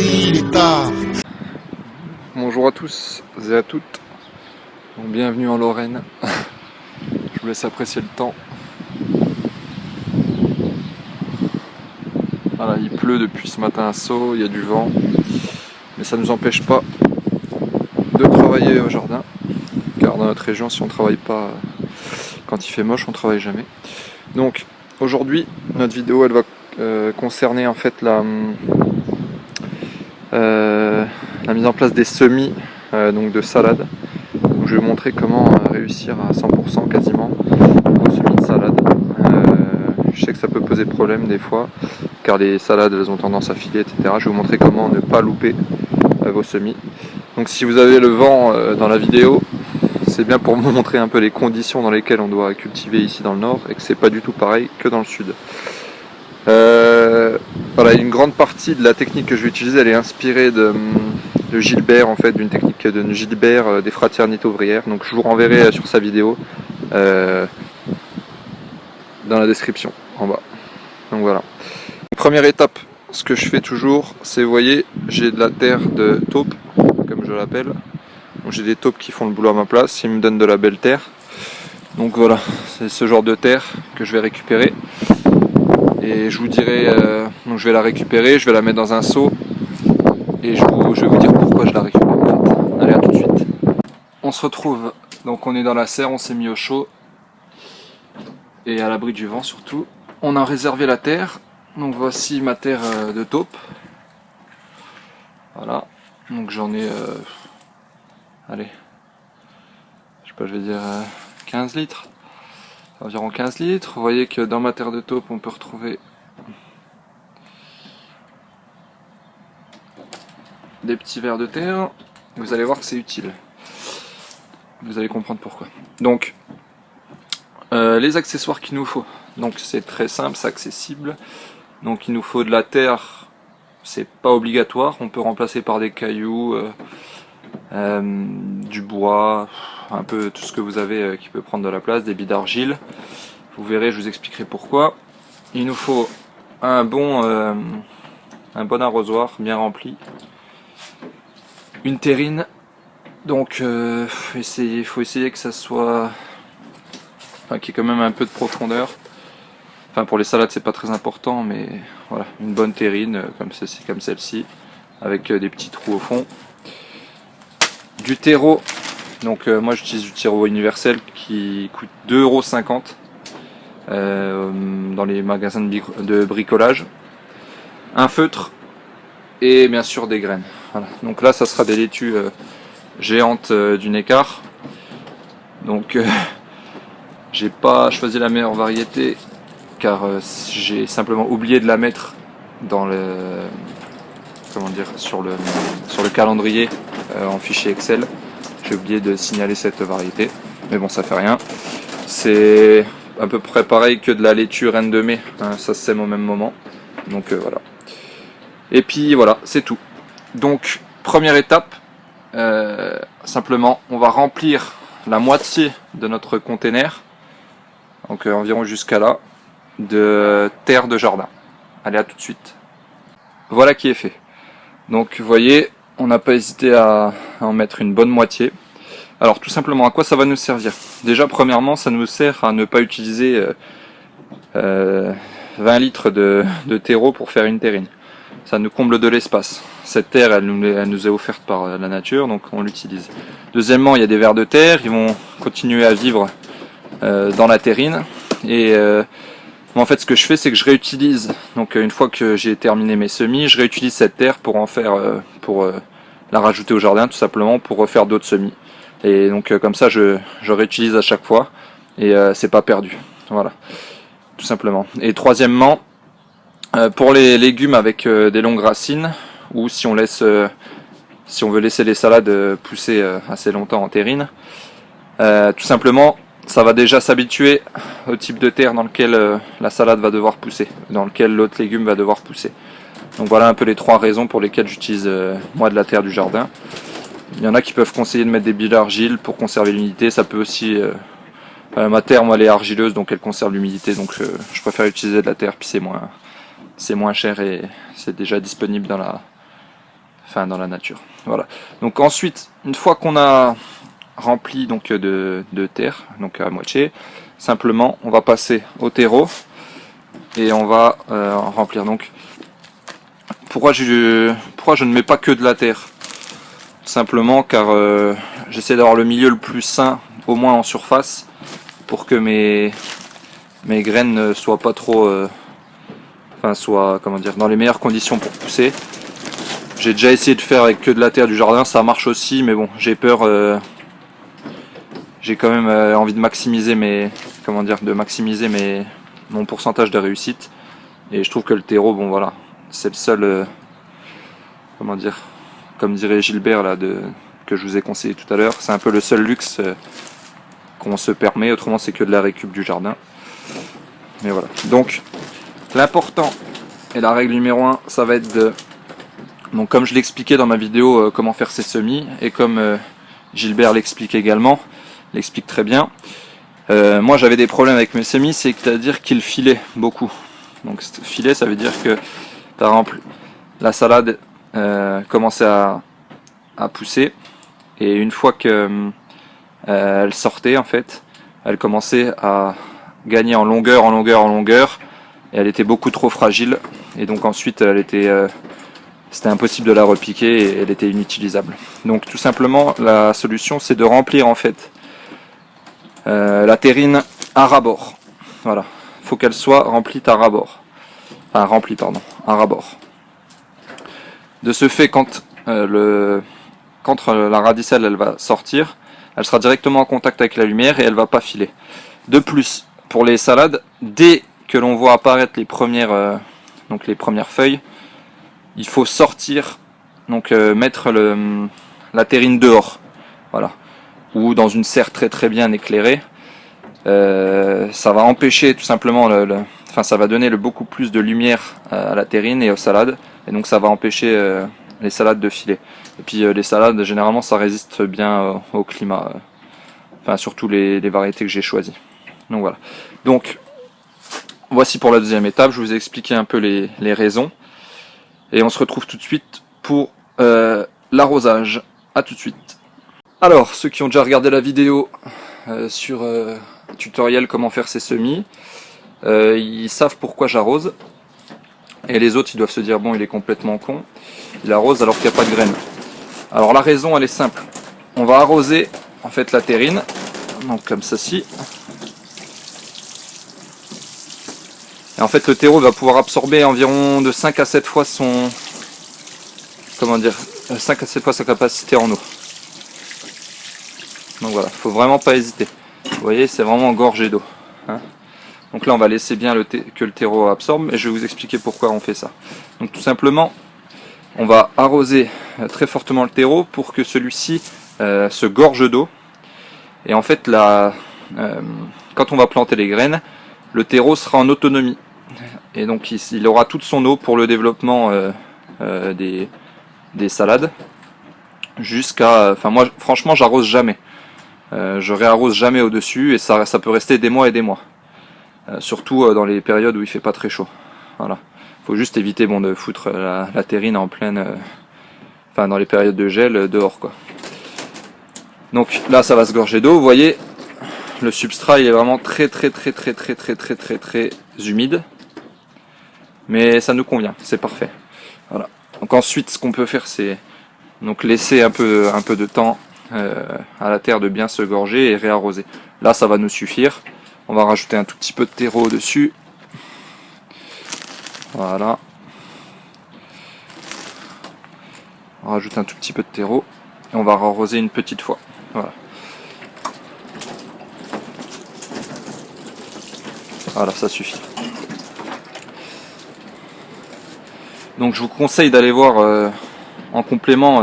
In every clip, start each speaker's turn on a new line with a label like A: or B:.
A: Oui, il est tard.
B: Bonjour à tous et à toutes, bon, bienvenue en Lorraine. Je vous laisse apprécier le temps. Voilà, il pleut depuis ce matin à Sceaux, il y a du vent, mais ça ne nous empêche pas de travailler au jardin, car dans notre région, si on ne travaille pas quand il fait moche, on ne travaille jamais. Donc aujourd'hui, notre vidéo elle va concerner en fait la mise en place des semis donc de salade. Donc, je vais vous montrer comment réussir à 100% quasiment au semis de salade. Je sais que ça peut poser problème des fois, car les salades elles ont tendance à filer, etc. Je vais vous montrer comment ne pas louper vos semis. Donc si vous avez le vent dans la vidéo, c'est bien pour vous montrer un peu les conditions dans lesquelles on doit cultiver ici dans le nord, et que c'est pas du tout pareil que dans le sud. Voilà, une grande partie de la technique que je vais utiliser, elle est inspirée de Gilbert, en fait, d'une technique de Gilbert des Fraternités Ouvrières. Donc je vous renverrai sur sa vidéo dans la description en bas. Donc voilà. Première étape, ce que je fais toujours, c'est, vous voyez, j'ai de la terre de taupe, comme je l'appelle. Donc j'ai des taupes qui font le boulot à ma place, ils me donnent de la belle terre. Donc voilà, c'est ce genre de terre que je vais récupérer. Et je vous dirai, donc je vais la récupérer, je vais la mettre dans un seau. Et je vais vous dire pourquoi je la récupère en fait. Allez, à tout de suite. On se retrouve, donc on est dans la serre, on s'est mis au chaud. Et à l'abri du vent surtout. On a réservé la terre. Donc voici ma terre de taupe. Voilà. Donc j'en ai... allez. Je sais pas, je vais dire 15 litres. Environ 15 litres. Vous voyez que dans ma terre de taupe, on peut retrouver des petits vers de terre. Vous allez voir que c'est utile. Vous allez comprendre pourquoi. Donc, les accessoires qu'il nous faut. Donc c'est très simple, c'est accessible. Donc il nous faut de la terre. C'est pas obligatoire. On peut remplacer par des cailloux, du bois, un peu tout ce que vous avez qui peut prendre de la place, des billes d'argile. Vous verrez, je vous expliquerai pourquoi. Il nous faut un bon arrosoir bien rempli, une terrine. Donc il faut essayer que ça soit, enfin, qu'il y ait quand même un peu de profondeur. Enfin, pour les salades c'est pas très important, mais voilà, une bonne terrine comme celle-ci, avec des petits trous au fond. Du terreau, donc moi j'utilise du terreau universel qui coûte 2,50 € dans les magasins de bricolage. Un feutre et bien sûr des graines. Voilà. Donc là ça sera des laitues géantes du Neckar. Donc j'ai pas choisi la meilleure variété car j'ai simplement oublié de la mettre dans le, comment dire, sur le calendrier en fichier Excel. J'ai oublié de signaler cette variété, mais bon, ça fait rien. C'est à peu près pareil que de la laitue reine de mai, hein, ça se sème au même moment. Donc voilà. Et puis voilà, c'est tout. Donc première étape, simplement on va remplir la moitié de notre container, donc environ jusqu'à là, de terre de jardin. Allez, à tout de suite. Voilà qui est fait. Donc vous voyez, on n'a pas hésité à en mettre une bonne moitié. Alors tout simplement, à quoi ça va nous servir? Déjà premièrement, ça nous sert à ne pas utiliser 20 litres de terreau pour faire une terrine. Ça nous comble de l'espace. Cette terre, elle nous est offerte par la nature, donc on l'utilise. Deuxièmement, il y a des vers de terre, ils vont continuer à vivre dans la terrine. Et en fait, ce que je fais, c'est que je réutilise. Donc une fois que j'ai terminé mes semis, je réutilise cette terre pour en faire, la rajouter au jardin, tout simplement, pour refaire d'autres semis. Et donc comme ça, je réutilise à chaque fois et c'est pas perdu. Voilà, tout simplement. Et troisièmement, pour les légumes avec des longues racines, ou si on veut laisser les salades pousser assez longtemps en terrine, tout simplement, ça va déjà s'habituer au type de terre dans lequel la salade va devoir pousser, dans lequel l'autre légume va devoir pousser. Donc voilà un peu les trois raisons pour lesquelles j'utilise moi de la terre du jardin. Il y en a qui peuvent conseiller de mettre des billes d'argile pour conserver l'humidité. Ça peut aussi... ma terre, moi, elle est argileuse, donc elle conserve l'humidité. Donc je préfère utiliser de la terre, puis c'est moins cher et c'est déjà disponible enfin dans la nature. Voilà. Donc ensuite, une fois qu'on a rempli donc de terre, donc à moitié, simplement on va passer au terreau et on va remplir. Donc pourquoi je ne mets pas que de la terre? Simplement car j'essaie d'avoir le milieu le plus sain, au moins en surface, pour que mes graines ne soient pas trop, soient, comment dire, dans les meilleures conditions pour pousser. J'ai déjà essayé de faire avec que de la terre du jardin, ça marche aussi, mais bon, j'ai peur, j'ai quand même envie de maximiser mon pourcentage de réussite. Et je trouve que le terreau, bon voilà, c'est le seul, comment dire, comme dirait Gilbert là, que je vous ai conseillé tout à l'heure, c'est un peu le seul luxe qu'on se permet, autrement c'est que de la récup du jardin. Mais voilà, donc l'important et la règle numéro 1, ça va être de... Donc comme je l'expliquais dans ma vidéo comment faire ses semis, et comme Gilbert l'explique également, l'explique très bien, moi j'avais des problèmes avec mes semis, c'est-à-dire qu'ils filaient beaucoup. Donc filer, ça veut dire que par exemple la salade commençait à pousser, et une fois que elle sortait, en fait, elle commençait à gagner en longueur, et elle était beaucoup trop fragile, et donc ensuite c'était impossible de la repiquer et elle était inutilisable. Donc tout simplement la solution, c'est de remplir en fait la terrine à ras-bord. Voilà, il faut qu'elle soit remplie à ras-bord. Enfin remplie, pardon, à ras-bord. De ce fait, quand la radicelle elle va sortir, elle sera directement en contact avec la lumière et elle va pas filer. De plus, pour les salades, dès que l'on voit apparaître les premières feuilles, il faut sortir, donc mettre la terrine dehors, voilà, ou dans une serre très bien éclairée. Ça va empêcher tout simplement, ça va donner beaucoup plus de lumière à la terrine et aux salades, et donc ça va empêcher les salades de filer. Et puis les salades, généralement, ça résiste bien au climat, surtout les variétés que j'ai choisies. Donc voilà. Donc voici pour la deuxième étape, je vous ai expliqué un peu les raisons. Et on se retrouve tout de suite pour l'arrosage. A tout de suite. Alors, ceux qui ont déjà regardé la vidéo sur tutoriel comment faire ses semis, ils savent pourquoi j'arrose. Et les autres, ils doivent se dire, bon, il est complètement con, il arrose alors qu'il n'y a pas de graines. Alors la raison, elle est simple. On va arroser en fait la terrine, donc comme ceci. Et en fait, le terreau va pouvoir absorber environ de 5 à 7 fois 5 à 7 fois sa capacité en eau. Donc voilà, faut vraiment pas hésiter. Vous voyez, c'est vraiment gorgé d'eau. Hein. Donc là, on va laisser bien que le terreau absorbe, et je vais vous expliquer pourquoi on fait ça. Donc tout simplement, on va arroser très fortement le terreau pour que celui-ci se gorge d'eau. Et en fait, quand on va planter les graines, le terreau sera en autonomie. Et donc il aura toute son eau pour le développement des salades. Jusqu'à... moi, franchement, j'arrose jamais. Je réarrose jamais au-dessus, et ça peut rester des mois et des mois. Surtout dans les périodes où il fait pas très chaud. Voilà. Faut juste éviter de foutre la terrine en pleine... dans les périodes de gel dehors, quoi. Donc là, ça va se gorger d'eau. Vous voyez, le substrat il est vraiment très humide. Mais ça nous convient, c'est parfait. Voilà. Donc ensuite, ce qu'on peut faire, c'est donc laisser un peu de temps à la terre de bien se gorger et réarroser. Là, ça va nous suffire. On va rajouter un tout petit peu de terreau dessus. Voilà. On rajoute un tout petit peu de terreau et on va arroser une petite fois. Voilà. Voilà, ça suffit. Donc je vous conseille d'aller voir en complément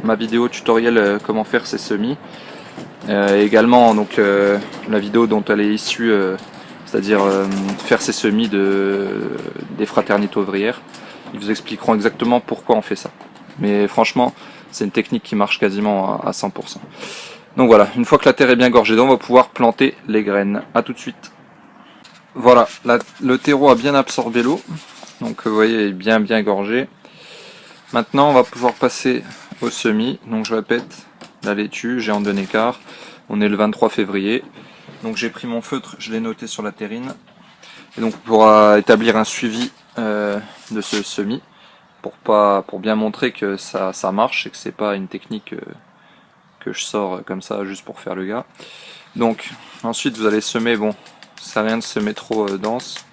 B: ma vidéo tutoriel comment faire ses semis. Également donc la vidéo dont elle est issue, c'est-à-dire faire ses semis des fraternités ouvrières. Ils vous expliqueront exactement pourquoi on fait ça. Mais franchement, c'est une technique qui marche quasiment à 100%. Donc voilà, une fois que la terre est bien gorgée d'eau, on va pouvoir planter les graines. A tout de suite. Voilà, le terreau a bien absorbé l'eau. Donc vous voyez, il est bien gorgé. Maintenant on va pouvoir passer au semis. Donc je répète, la laitue, géante de Neckar. On est le 23 février. Donc j'ai pris mon feutre, je l'ai noté sur la terrine. Et donc pour établir un suivi de ce semis, pour bien montrer que ça marche et que c'est pas une technique que je sors comme ça juste pour faire le gars. Donc ensuite vous allez semer, bon, ça sert à rien de semer trop dense.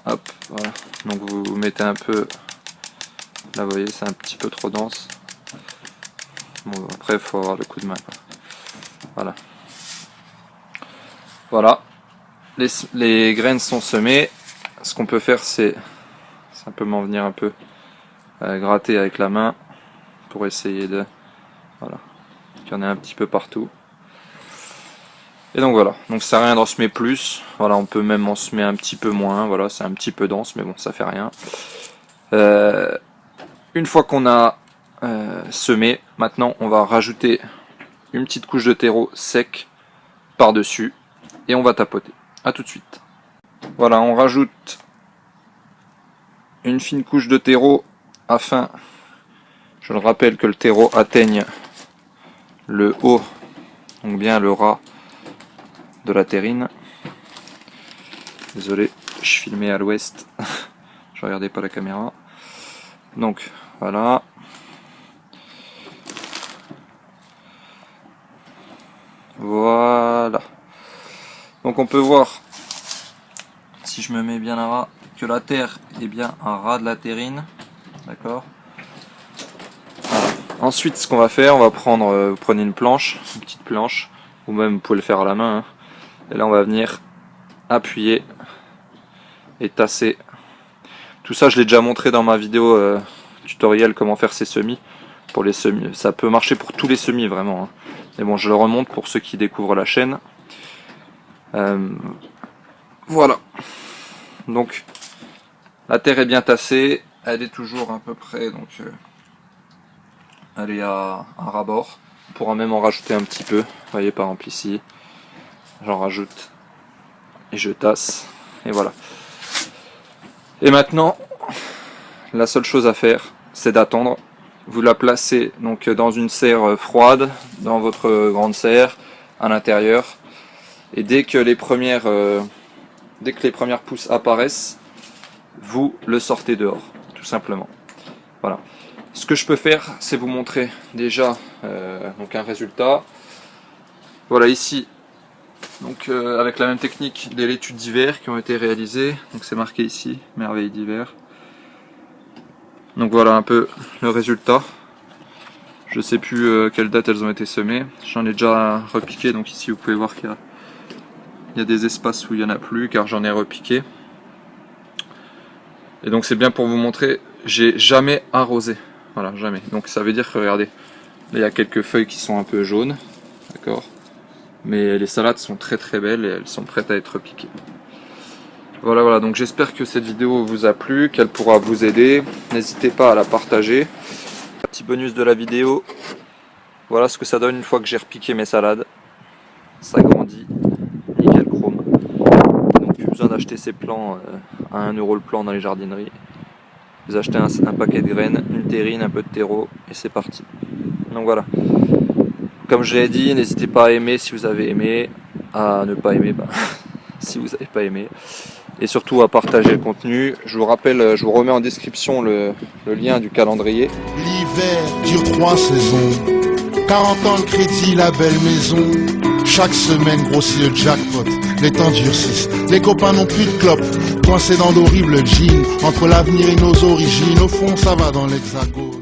B: Hop, voilà. Donc vous mettez un peu, là vous voyez c'est un petit peu trop dense. Bon après il faut avoir le coup de main, quoi. Voilà. Voilà. Les graines sont semées. Ce qu'on peut faire c'est simplement venir un peu gratter avec la main pour essayer de, voilà, qu'il y en ait un petit peu partout. Et donc voilà, donc ça sert à rien d'en semer plus, voilà, on peut même en semer un petit peu moins, voilà, c'est un petit peu dense mais bon ça fait rien. Une fois qu'on a semé, maintenant on va rajouter une petite couche de terreau sec par dessus et on va tapoter. A tout de suite. Voilà, on rajoute une fine couche de terreau afin, je le rappelle, que le terreau atteigne le haut, donc bien le ras de la terrine. Désolé, je filmais à l'ouest, je regardais pas la caméra. Donc voilà. Voilà. Donc on peut voir, si je me mets bien là, que la terre est bien un ras de la terrine. D'accord. Voilà. Ensuite ce qu'on va faire, on va prendre, vous prenez une planche, une petite planche, ou même vous pouvez le faire à la main, hein. Et là on va venir appuyer et tasser. Tout ça je l'ai déjà montré dans ma vidéo tutoriel comment faire ces semis. Pour les semis, ça peut marcher pour tous les semis vraiment, hein. Mais bon, je le remonte pour ceux qui découvrent la chaîne. Voilà. Donc la terre est bien tassée, elle est toujours à peu près, donc elle est à ras-bord. On pourra même en rajouter un petit peu. Vous voyez par exemple ici, j'en rajoute et je tasse et voilà. Et maintenant, la seule chose à faire, c'est d'attendre. Vous la placez donc dans une serre froide, dans votre grande serre, à l'intérieur. Et dès que les premières pousses apparaissent, vous le sortez dehors, tout simplement. Voilà. Ce que je peux faire, c'est vous montrer déjà donc un résultat. Voilà ici, donc avec la même technique, des laitues d'hiver qui ont été réalisées. Donc c'est marqué ici, merveille d'hiver. Donc voilà un peu le résultat. Je sais plus quelle date elles ont été semées. J'en ai déjà repiqué, donc ici vous pouvez voir qu'il y a des espaces où il n'y en a plus car j'en ai repiqué. Et donc c'est bien pour vous montrer, j'ai jamais arrosé. Voilà, jamais. Donc ça veut dire que regardez, là il y a quelques feuilles qui sont un peu jaunes, d'accord. Mais les salades sont très très belles et elles sont prêtes à être piquées. Voilà, donc j'espère que cette vidéo vous a plu, qu'elle pourra vous aider. N'hésitez pas à la partager. Petit bonus de la vidéo, voilà ce que ça donne une fois que j'ai repiqué mes salades. Ça grandit, nickel chrome. Donc plus besoin d'acheter ces plants à 1 € le plant dans les jardineries. Vous achetez un paquet de graines, une terrine, un peu de terreau et c'est parti. Donc voilà. Comme je l'ai dit, n'hésitez pas à aimer si vous avez aimé, à ne pas aimer si vous n'avez pas aimé. Et surtout à partager le contenu. Je vous rappelle, je vous remets en description le lien du calendrier.
A: L'hiver dure 3 saisons, 40 ans de crédit, la belle maison. Chaque semaine grossit le jackpot, les temps durcissent, les copains n'ont plus de clopes, coincés dans d'horribles jeans, entre l'avenir et nos origines, au fond ça va dans l'hexagone.